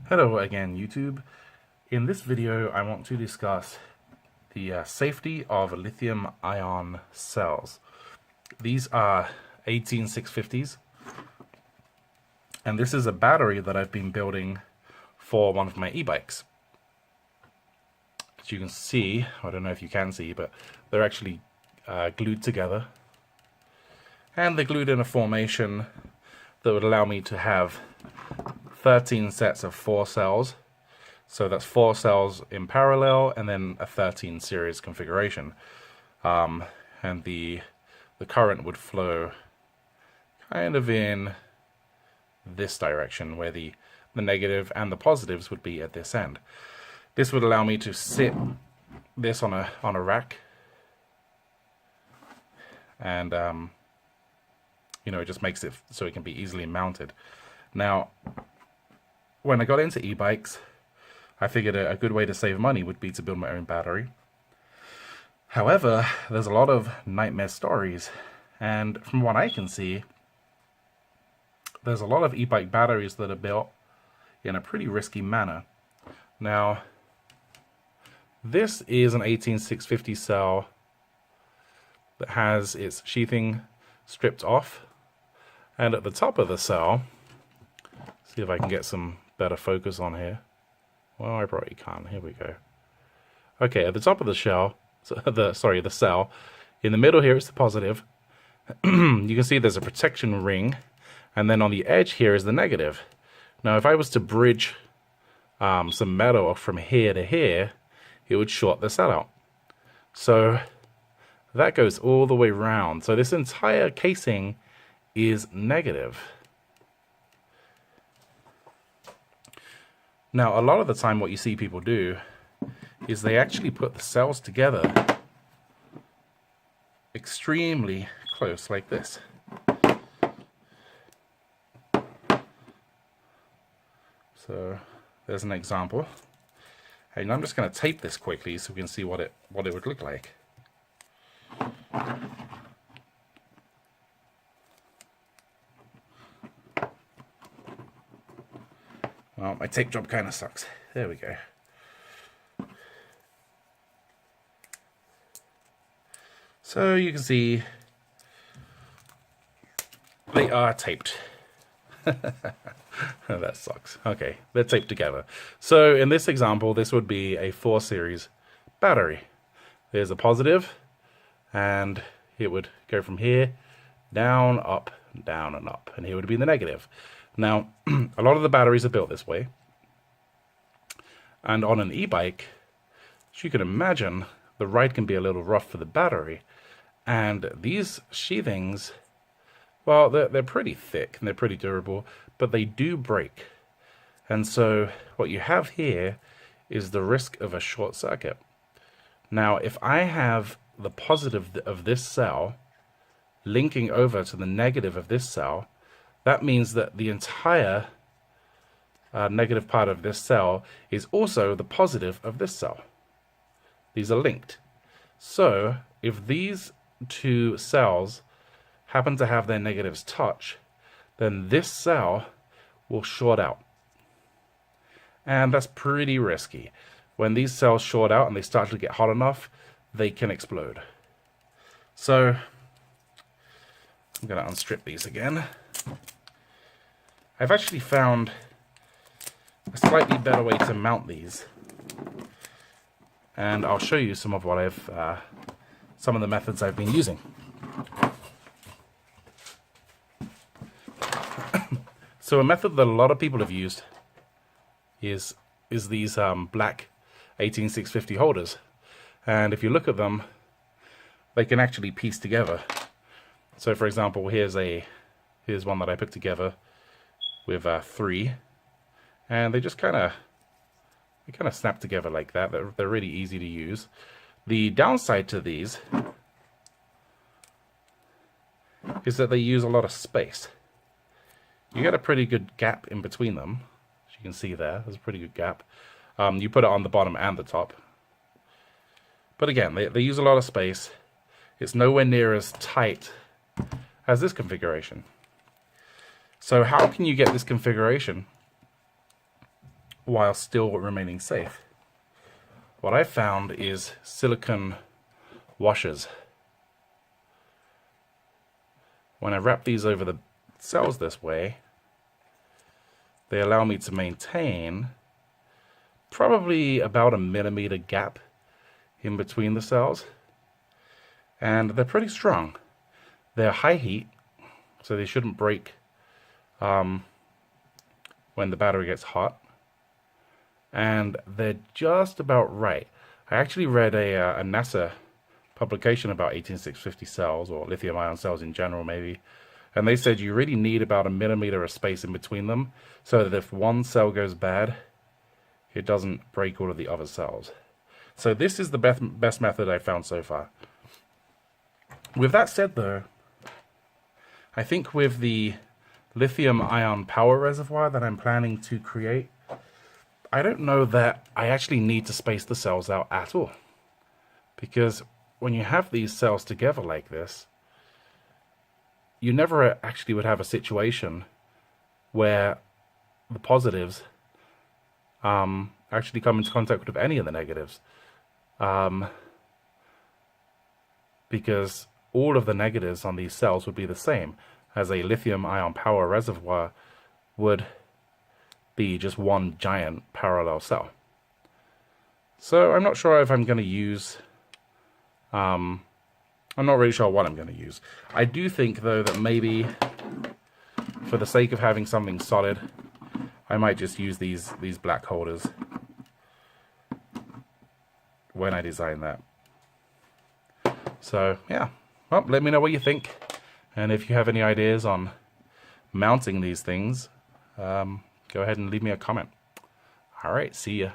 Hello again, YouTube. In this video, I want to discuss the safety of lithium-ion cells. These are 18650s, and this is a battery that I've been building for one of my e-bikes. As you can see, I don't know if you can see, but they're actually glued together. And they're glued in a formation that would allow me to have 13 sets of 4 cells. So that's 4 cells in parallel and then a 13 series configuration. And the current would flow kind of in this direction, where the negative and the positives would be at this end. This would allow me to sit this on a rack, and it just makes it so it can be easily mounted. Now, when I got into e-bikes, I figured a good way to save money would be to build my own battery. However, there's a lot of nightmare stories, and from what I can see, there's a lot of e-bike batteries that are built in a pretty risky manner. Now, this is an 18650 cell that has its sheathing stripped off, and at the top of the cell, see if I can get some better focus on here. Well, I probably can't. Here we go. Okay, at the top of the cell, in the middle here is the positive. You can see there's a protection ring, and then on the edge here is the negative. Now, if I was to bridge some metal from here to here, it would short the cell out. So that goes all the way around. So this entire casing is negative. Now, a lot of the time what you see people do is they actually put the cells together extremely close, like this. So there's an example. And I'm just going to tape this quickly so we can see what it would look like. Well, my tape job kind of sucks. There we go. So you can see they are taped. That sucks. Okay, they're taped together. So in this example, this would be a 4 series battery. There's a positive, and it would go from here down, up, down, and up. And here would be the negative. Now, a lot of the batteries are built this way. And on an e-bike, as you can imagine, the ride can be a little rough for the battery. And these sheathings, well, they're pretty thick and they're pretty durable, but they do break. And so what you have here is the risk of a short circuit. Now, if I have the positive of this cell linking over to the negative of this cell, that means that the entire negative part of this cell is also the positive of this cell. These are linked. So if these 2 cells happen to have their negatives touch, then this cell will short out. And that's pretty risky. When these cells short out and they start to get hot enough, they can explode. So I'm going to unstrip these again. I've actually found a slightly better way to mount these, and I'll show you some of what some of the methods I've been using. So a method that a lot of people have used is these black 18650 holders, and if you look at them, they can actually piece together. So, for example, here's one that I put together with 3, and they just kind of snap together like that. They're really easy to use. The downside to these is that they use a lot of space. You get a pretty good gap in between them. As you can see there's a pretty good gap. You put it on the bottom and the top. But again, they use a lot of space. It's nowhere near as tight as this configuration. So how can you get this configuration while still remaining safe. What I found is silicone washers. When I wrap these over the cells this way, they allow me to maintain probably about a millimeter gap in between the cells, and they're pretty strong. They're high heat, so they shouldn't break when the battery gets hot, and they're just about right. I actually read a NASA publication about 18650 cells, or lithium ion cells in general maybe, and they said you really need about a millimeter of space in between them so that if one cell goes bad, it doesn't break all of the other cells. So this is the best method I've found so far. With that said though, I think with the lithium ion power reservoir that I'm planning to create, I don't know that I actually need to space the cells out at all. Because when you have these cells together like this, you never actually would have a situation where the positives actually come into contact with any of the negatives. Because all of the negatives on these cells would be the same, as a lithium ion power reservoir would be just one giant parallel cell. So I'm not sure if I'm going to use I'm not really sure what I'm going to use. I do think, though, that maybe for the sake of having something solid, I might just use these black holders when I design that. So, yeah. Well, let me know what you think. And if you have any ideas on mounting these things, go ahead and leave me a comment. All right, see ya.